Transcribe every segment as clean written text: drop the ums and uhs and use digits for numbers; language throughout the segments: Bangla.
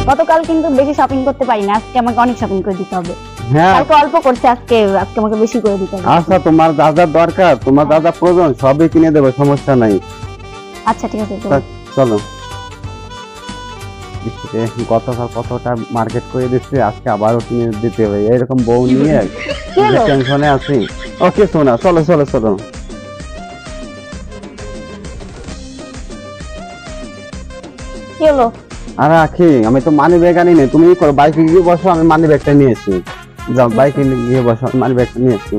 গতকাল কিন্তু বেশি শপিং করতে পারি না, আজকে আমাকে অনেক শপিং করে দিতে হবে। হ্যাঁ কালকে অল্প করছে, আজকে আমাকে বেশি করে দিতে হবে। আচ্ছা, তোমার যা যা দরকার, তোমার যা যা প্রয়োজন সবই কিনে দেবো, সমস্যা নাই। আচ্ছা ঠিক আছে চলো। গতকাল কতটা মার্কেট করে দিচ্ছি, আজকে আবারও কিনে দিতে হবে। এরকম বউ নিয়ে টেনশনে আছি। ওকে সোনা, চলো চলো চলো। কি হলো? আরে আখি, আমি তো মানি ব্যাগ আনি নাই, তুমি করো, বাইকে গিয়ে বসো, আমি মানি ব্যাগটা নিয়ে এসি। যাও বাইকে গিয়ে বসো, মানি ব্যাগটা নিয়ে এসি।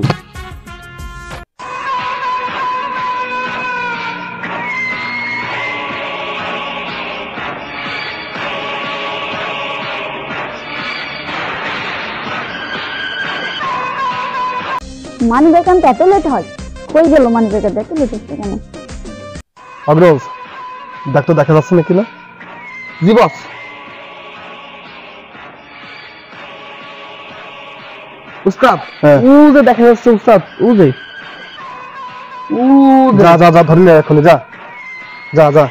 মানি ব্যাগ আনতে এত লেট হয়? কই গেল মানি ব্যাগটা? এত লেট হচ্ছে কেন? অগ্রজ, ডাক্তার দেখা যাচ্ছে নাকি না? জি বস। উস্তাদ, ও যে দেখা যাচ্ছে উস্তাদ, ও যে যা যা যা, ধরে নে এখনই, যা যা যা।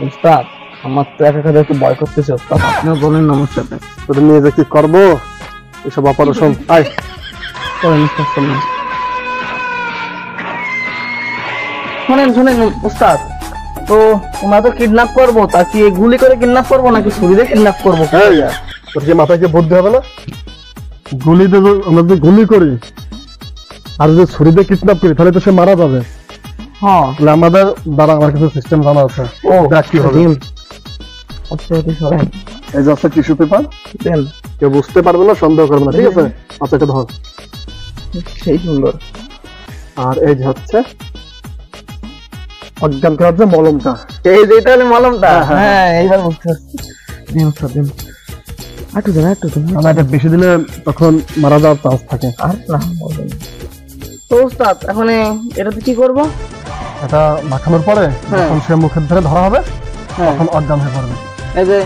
উস্তাদ, আমার তো একা একা একটু ভয় করতেছে উস্তাদ, আপনিও বলেন না আমার সাথে। তোদের নিয়ে যে কি করবো এসব অপারেশন, আয় করেন উস্তাদ, চলেন। শোনেন শোনেন উস্তাদ, তো ওনা তো কিডন্যাপ করবো, তা কি গুলি করে কিডন্যাপ করবো নাকি ছুরি দিয়ে কিডন্যাপ করবো? তোর কি মাথায় কি বুদ্ধি হবে না? গুলিতে আমরা যদি গুলি করি আর যদি ছুরি দিয়ে কিডন্যাপ করি তাহলে তো সে মারা যাবে। হ্যাঁ, আমাদের দ্বারা আমার কিছু সিস্টেম জানা আছে। ও দেখ কি হবে। এই যে আছে টিস্যু পেপার, দেন, কেউ বুঝতে পারবে না, সন্দেহ করবে না, ঠিক আছে? আচ্ছা, এটা ধর। সেই সুন্দর। আর এই যে হচ্ছে অজ্ঞান করার যে মলমটা, এই যে এটা মলমটা। হ্যাঁ, এইবার বুঝতে পারছি। দিন স্যার, দিন। একটু দেন, একটু দেন। আমার এটা বেশি দিলে তখন মারা যাওয়ার চান্স থাকে। আর না তো উস্তাদ, এখন এটাতে কি করব? এটা মাখানোর পরে যখন সে মুখের ধরে ধরা হবে তখন অজ্ঞান হয়ে পড়বে। এই যে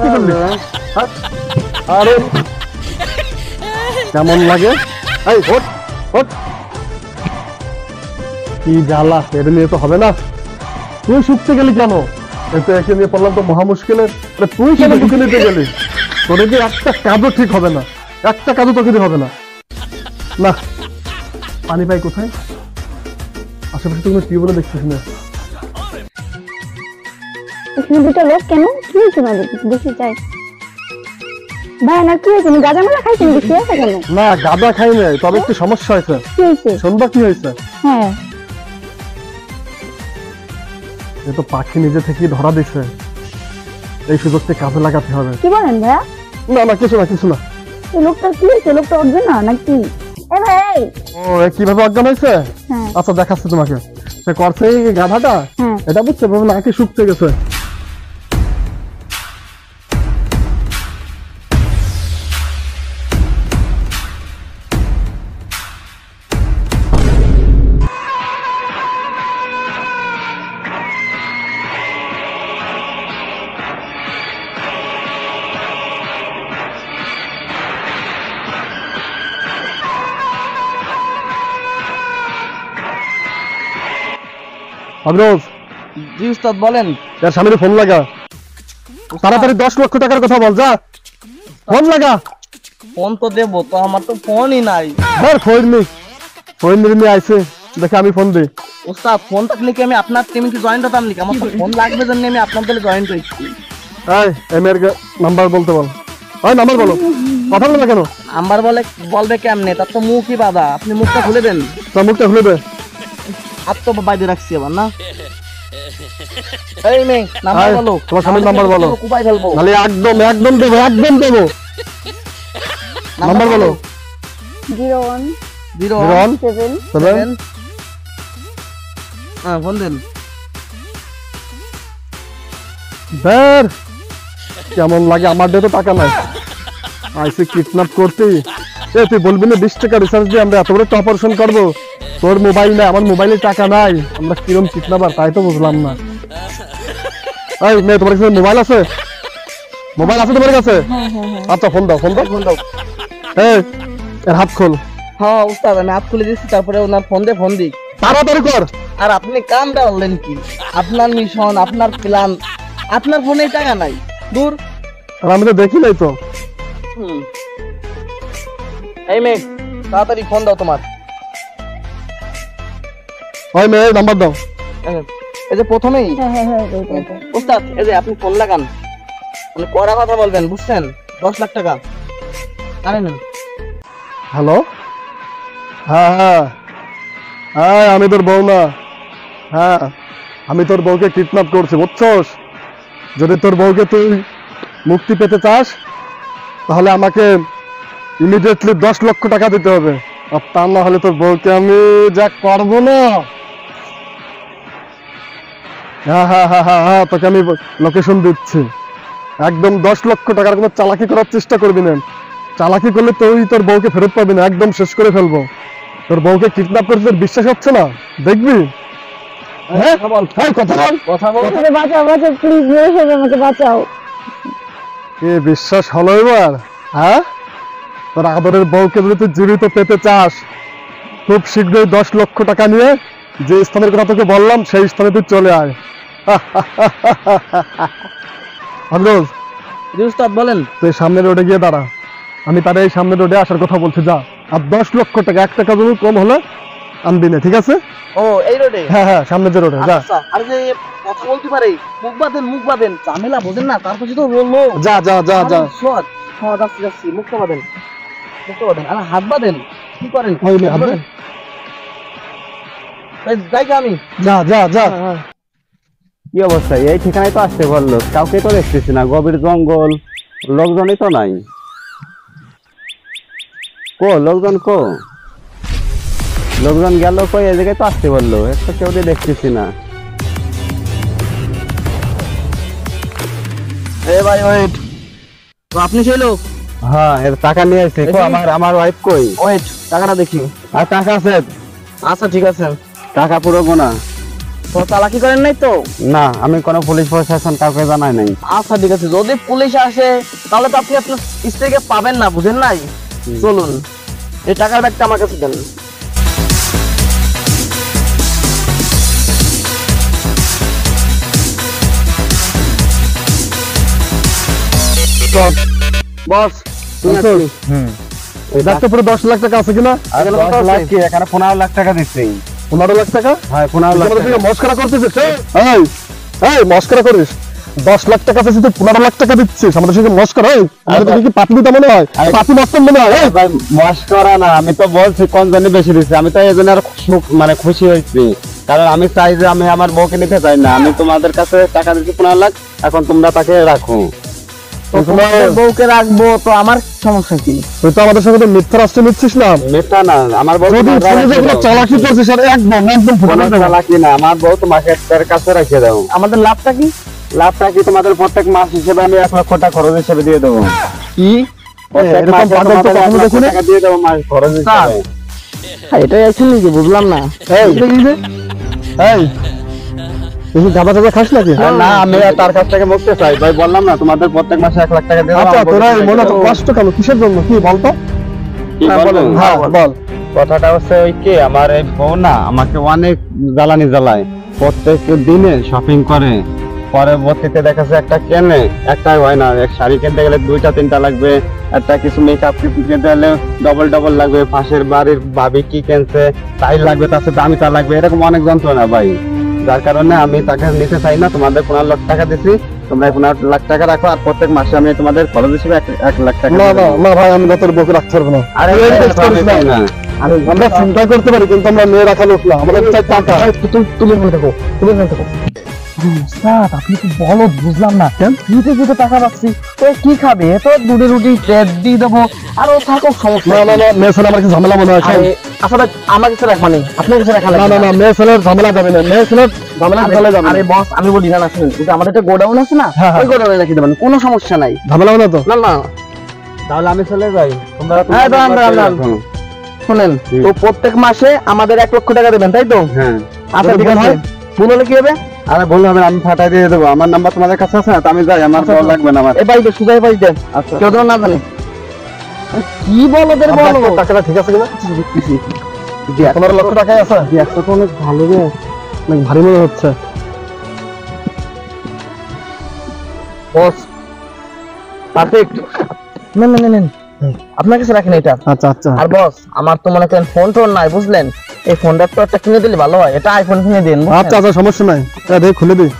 কি করলি? আরে কেমন লাগে? এই ওঠ ওঠ। কি জ্বালা, এটা নিয়ে তো হবে না। তুই শুকতে গেলি কেন? এতে একে নিয়ে পড়লাম তো মহা মুশকিলের। তুই কেন বুকে নিতে গেলি? তোর যে একটা কাজও ঠিক হবে না, একটা কাজও তোকে দিয়ে হবে না। না, পানি পাই কোথায়? আশেপাশে তুমি কি বলে দেখছিস না? এখানে দুটো লোক কেন? কি হয়েছে না দেখি চাই ভাই, না কি হয়েছে? গাঁজা মালা খাইছেন? দেখি আছে কেন? না, গাঁজা খাই নাই, তবে একটু সমস্যা হয়েছে। কি হয়েছে? শুনবা কি হয়েছে? হ্যাঁ, এ তো পাখি নিজে থেকেই ধরা দিছে, এই সুযোগটা কাজে লাগাতে হবে। কি বলেন ভাইয়া? না না, কিছু না কিছু না। এই লোকটা কি হয়েছে? লোকটা অজ্ঞান না নাকি? এ ভাই, ও কিভাবে অজ্ঞান হয়েছে? হ্যাঁ, আচ্ছা দেখাচ্ছি তোমাকে। সে করছে এই গাধাটা, হ্যাঁ। এটা বুঝছে নাকি শুকতে গেছে। অগ্রজ, জি উস্তাদ বলেন। তার স্বামীর ফোন লাগা, তাড়াতাড়ি 10 লক্ষ টাকার কথা বল, যা ফোন লাগা। ফোন তো দেবো, তো আমার তো ফোনই নাই। ফোন নিয়ে আইছে, দেখে আমি ফোন দিই। উস্তাদ, ফোন থাকলে কি আমি আপনার টিমে কি জয়েন্ট হতাম নাকি? আমার তো ফোন লাগবে জন্য আমি আপনার দলে জয়েন্ট হয়েছি। এই মেয়ের নাম্বার বলতে বল। ওই নাম্বার বলো, কথা বলো না কেন? নাম্বার বলবে কেমনে? তার তো মুখই বাঁধা, আপনি মুখটা খুলে দেন। তোর মুখটা খুলে দে। হাত তো বাইরে রাখছি আবার না। এই মেয়ে, নাম্বার বলো, তোমার স্বামীর নাম্বার বলো, কুপাই ফেলবো। নালে একদম একদম দেবো, একদম দেবো। নাম্বার বলো। 0107 হ্যাঁ, ফোন দেন। বের কেমন লাগে? আমার তো টাকা নাই, আইসি কিডন্যাপ করতে। তুই বলবি না 20 টাকা রিচার্জ দিয়ে আমরা এত বড় একটা অপারেশন করবো? তোর মোবাইল নাই, আমার মোবাইলে টাকা নাই, আমরা কিরম কিডন্যাপার তাই তো বুঝলাম না। এই মেয়ে, তোমার কাছে মোবাইল আছে? মোবাইল আছে তোমার কাছে? আচ্ছা ফোন দাও, ফোন দাও, ফোন দাও। এই এর হাত খোল। হ্যাঁ উস্তাদ, আমি হাত খুলে দিচ্ছি, তারপরে ওনার ফোন দিয়ে ফোন দিই। তাড়াতাড়ি কর। আর আপনি কামটা বললেন কি? আপনার মিশন, আপনার প্ল্যান, আপনার ফোনে টাকা নাই, দূর। আর আমি তো দেখি নাই তো। এই মেয়ে, তাড়াতাড়ি ফোন দাও তোমার। ওই মেয়ে নাম্বার দাও। এই যে প্রথমেই হ্যাঁ হ্যাঁ হ্যাঁ ওইটাই। উস্তাদ, এই যে আপনি ফোন লাগান, মানে কড়া কথা বলবেন, বুঝছেন? 10 লাখ টাকা। আরে না, হ্যালো, হ্যাঁ হ্যাঁ হ্যাঁ, আমি তোর বউ না। হ্যাঁ, আমি তোর বউকে কিডন্যাপ করছি, বুঝছস? যদি তোর বউকে তুই মুক্তি পেতে চাস তাহলে আমাকে ইমিডিয়েটলি 10 লক্ষ টাকা দিতে হবে, আর তা না হলে তোর বউকে আমি যা করবো না। হ্যাঁ হ্যাঁ হ্যাঁ হ্যাঁ হ্যাঁ, তোকে আমি লোকেশন দিচ্ছি। একদম 10 লক্ষ টাকার কোনো চালাকি করার চেষ্টা করবি না। চালাকি করলে তুই তোর বউকে ফেরত পাবি না, একদম শেষ করে ফেলবো। তোর বউকে কিডন্যাপ করতে তোর বিশ্বাস হচ্ছে না, দেখবি? হ্যাঁ কথা বল, হ্যাঁ, কথা বল। কথা বল। আমাকে বাঁচাও বাঁচাও প্লিজ, মেরে ফেলবে আমাকে, বাঁচাও। এ বিশ্বাস হলো এবার? হ্যাঁ, তোর আদরের বউকে যদি তুই জীবিত পেতে চাস, খুব শীঘ্রই 10 লক্ষ টাকা নিয়ে যে স্থানের কথা তোকে বললাম সেই স্থানে তুই চলে আয়। আফরোজ, জি উস্তাদ বলেন। তুই সামনের রোডে গিয়ে দাঁড়া, আমি তার এই সামনের রোডে আসার কথা বলছি, যা। আর 10 লক্ষ টাকা, 1 টাকা যদি কম হলে আনবি না, ঠিক আছে? ও এই রোডে? হ্যাঁ হ্যাঁ, সামনের যে রোডে, যা আচ্ছা, আর যে কথা বলতে পারে, মুখ বাঁধেন, ঝামেলা বোঝেন না, তারপর তো বললো। যা যা যা যা। সৎ, হ্যাঁ যাচ্ছি, মুখটা বাঁধেন, আর হাত বাঁধেন। কি করেন? ওই নে, হাত বাঁধ। যাই আমি। যা যা যা। কি অবস্থা? এই ঠিকানায় তো আসতে বললো, কাউকে তো দেখতেছি না, গভীর জঙ্গল, লোকজনই তো নাই। লোকজন লোকজন গেল কই? এই জায়গায় তো আসতে বললো, একটা কেউ দেখতেছি না। এ ভাই ওয়েট, তো আপনি সেই লোক? হ্যাঁ, এর টাকা নিয়ে আসছে। আমার ওয়াইফ কই? ওয়েট, টাকাটা দেখি। আর টাকা আছে? আচ্ছা ঠিক আছে। টাকা পুরো গোনা? তো চালাকি করেন নাই তো? না, আমি কোনো পুলিশ প্রশাসন কাউকে জানাই নাই। আচ্ছা ঠিক আছে, যদি পুলিশ আসে তাহলে তো আপনি আপনার স্ত্রীকে পাবেন না, বুঝেন নাই? চলুন, এই টাকার ব্যাগটা আমার কাছে দেন। বস, দেখতো পুরো 10 লাখ টাকা আছে কিনা? আর 10 লাখ কি? এখানে 15 লাখ টাকা দিচ্ছি। 15 লাখ টাকা? হ্যাঁ, 15 লাখ টাকা। মস্করা করতেছিস? এই এই, মস্করা করিস? 10 লাখ টাকা আছে, তুই 15 লাখ টাকা দিচ্ছিস আমাদের সঙ্গে মস্করা? আমাদের কি পাপি দিতে মনে হয়? পাপি মস্তান মনে হয়? ভাই মস্করা না, আমি তো বলছি কোন জন্য বেশি দিচ্ছি। আমি তো এই জন্য আর মানে খুশি হয়েছি, কারণ আমি চাই যে আমি আমার বউকে নিতে চাই না। আমি তোমাদের কাছে টাকা দিচ্ছি 15 লাখ, এখন তোমরা তাকে রাখো। তোমাদের বউকে রাখবো তো আমার সমস্যা কি? তুই তো আমাদের সঙ্গে মিথ্যা রাষ্ট্র নিচ্ছিস না। মিথ্যা না, আমার বউ যদি চালাকি করছিস আর একদম কোনো চালাকি না, আমার বউ তোমাকে তার কাছে রেখে দাও। আমাদের লাভটা কি? লাভটা কি? তোমাদের প্রত্যেক মাস হিসেবে আমি 1 লক্ষ টাকা খরচ হিসেবে দিয়ে দেবো। কি? প্রত্যেক এরকম মাসে পাগল তো তোমাদের কখনো 1 লক্ষ দেখিনি। টাকা দিয়ে দেবো মাস খরচ হিসেবে। এটাই অ্যাকচুয়ালি কি বুঝলাম না। এই তুই গাঁদা টাকা খাস নাকি? না, আমি তার কাছ থেকে মুক্তি চাই। ভাই বললাম না, তোমাদের প্রত্যেক মাসে 1 লাখ টাকা দিয়ে দেবো। আচ্ছা, আমার তোরা বউকে মনে রেখে তো দাও। কষ্ট কেন, কিসের জন্য, কি বলতো? কি বলবো? হ্যাঁ বল। কথাটা হচ্ছে ওই কি, আমার এই বউ না আমাকে অনেক জ্বালানি জ্বালায়। প্রত্যেক দিনে শপিং করে, পরবর্তীতে দেখাচ্ছে একটা কেনে, একটাই হয় না। এক শাড়ি কিনতে গেলে 2টা 3টা লাগবে, একটা কিছু মেকআপ কিনতে গেলে ডবল লাগবে। পাশের বাড়ির ভাবি কি কিনছে তাই লাগবে, তার সাথে দামি তা লাগবে, এরকম অনেক যন্ত্রণা ভাই। যার কারণে আমি তাকে নিতে চাই না। তোমাদের 15 লাখ টাকা দিচ্ছি, তোমরা 15 লাখ টাকা রাখো, আর প্রত্যেক মাসে আমি তোমাদের খরচ হিসেবে 1 লাখ টাকা না দিয়ে না দেবো। না ভাই, আমি তোর বউকে রাখতে পারবো না। আরে তুই এই কাজ আমি করিস না। চাই না। আমরা চিন্তা করতে পারি, কিন্তু আমরা মেয়ে রাখা লোক না, আমাদের চাই টাকা। তুমি এখানে থাকো, তুমি এখানে থাকো। উস্তাদ, আপনি তো বলো, বুঝলাম না। ফ্রিতে টাকা পাচ্ছি, তো কি খাবে? এ তো দুধের রুটি ট্রেড দিয়ে দেবো, আর ও থাকুক, সমস্যা না না না, মেয়ে ছেলে আমার কাছে ঝামেলা মনে হয়। আসলে আমার কাছে রাখবা নেই, আপনার কাছে রাখা না লাগবে না না, মেয়ে ছেলের ঝামেলা যাবে না, মেয়ে ছেলের ঝামেলা ফেলে যাবে আরে না। বস, আমি বলি না, শুনুন, কিন্তু আমাদের একটা গোডাউন আছে না, হ্যাঁ, হ্যাঁ। ওই গোডাউনে রেখে দেবেন, কোনো সমস্যা নাই। ঝামেলা হবে না তো? না না, তাহলে আমি চলে যাই, তোমরা হ্যাঁ, দাঁড়ান। শুনেন, তো প্রত্যেক মাসে আমাদের 1 লক্ষ টাকা দেবেন, তাই তো? হ্যাঁ। আচ্ছা ঠিক আছে। ভুল হলে কি হবে? আরে বললো হবে, আমি ফাটাই দিয়ে দেবো। আমার নাম্বার তোমাদের কাছে আছে না, তো আমি যাই, আমার ভালো লাগবে না আমার। এই বাড়িতে সুজাই বাড়িতে আচ্ছা। কেউ যেন না জানে। কি বলো ওদের বলো? আপনার টাকাটা ঠিক আছে কিনা? 15 লক্ষ টাকাই আছে? একটা তো অনেক ভালো রে। অনেক ভারী মনে হচ্ছে। বস, পারফেক্ট। নেন নেন নেন, আপনার কাছে রাখেন এটা। আচ্ছা আচ্ছা আর বস, আমার তো মনে করেন ফোন টোন নাই বুঝলেন, এই ফোনটা তো একটা কিনে দিলে ভালো হয়, এটা আইফোন কিনে দিন। আচ্ছা আচ্ছা সমস্যা নাই, দেখ খুলে দিই।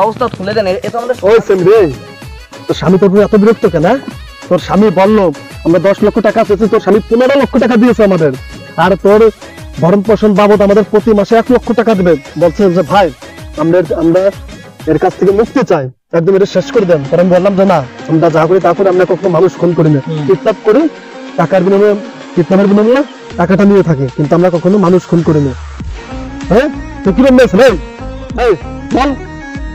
অবস্থা খুলে দেন, এটা আমাদের ওই সেম রে, তোর স্বামী তোর উপর এত বিরক্ত কেন? তোর স্বামী বললো আমরা 10 লক্ষ টাকা পেয়েছি, তোর স্বামী 15 লক্ষ টাকা দিয়েছে আমাদের, আর তোর ভরণ পোষণ বাবদ আমাদের প্রতি মাসে 1 লক্ষ টাকা দেবে। বলছে যে ভাই আমরা এর কাছ থেকে মুক্তি চাই, একদম এটা শেষ করে দেন। কারণ বললাম যে না, আমরা যা করি তা করে, আমরা কখনো মানুষ খুন করি না, কিডন্যাপ করি, টাকার বিনিময়ে কিডন্যাপের বিনিময়ে টাকাটা নিয়ে থাকি, কিন্তু আমরা কখনো মানুষ খুন করি না। হ্যাঁ তো কি বলছিস রে? এই বল,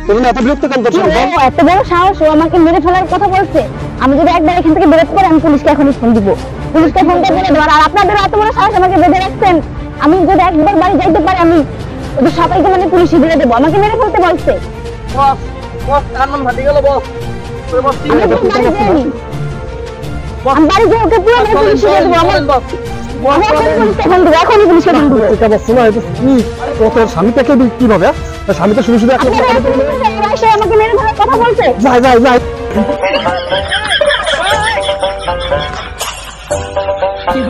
তুমি এত বিরক্ত কেন করছো? ও এত বড় সাহস, ও আমাকে মেরে ফেলার কথা বলছে। আমি যদি একবার এখান থেকে বেরোতে পারি, আমি পুলিশকে এখনই ফোন দিব, পুলিশকে ফোন করে বলে দেবো। আর আপনাদের এত বড় সাহস আমাকে বেঁধে রাখছেন, আমি যদি একবার বাড়ি যাইতে পারি, আমি ওদের সবাইকে মানে পুলিশে দিয়ে দেবো, আমাকে মেরে ফেলতে বলছে। বস, বস কার নাম ফাটি গেল বস। ওই বস কি আমি হলো? এখন বাড়ি যাইনি। আমি বাড়ি যাই, ওকে পুরো মেরে পুলিশে দিয়ে দেবো। বলেন বস। আমি এখনই পুলিশকে ফোন দেবো, এখনই পুলিশকে ফোন দেবো। এটা বলছো না, এটা কি ও তোর স্বামীটাকে কিভাবে? তোর স্বামী তো শুধু শুধু এখন আপনারা এত বড় সাহস, এসে আমাকে মেরে ফেলার কথা বলছে। যাই যাই যাই। কি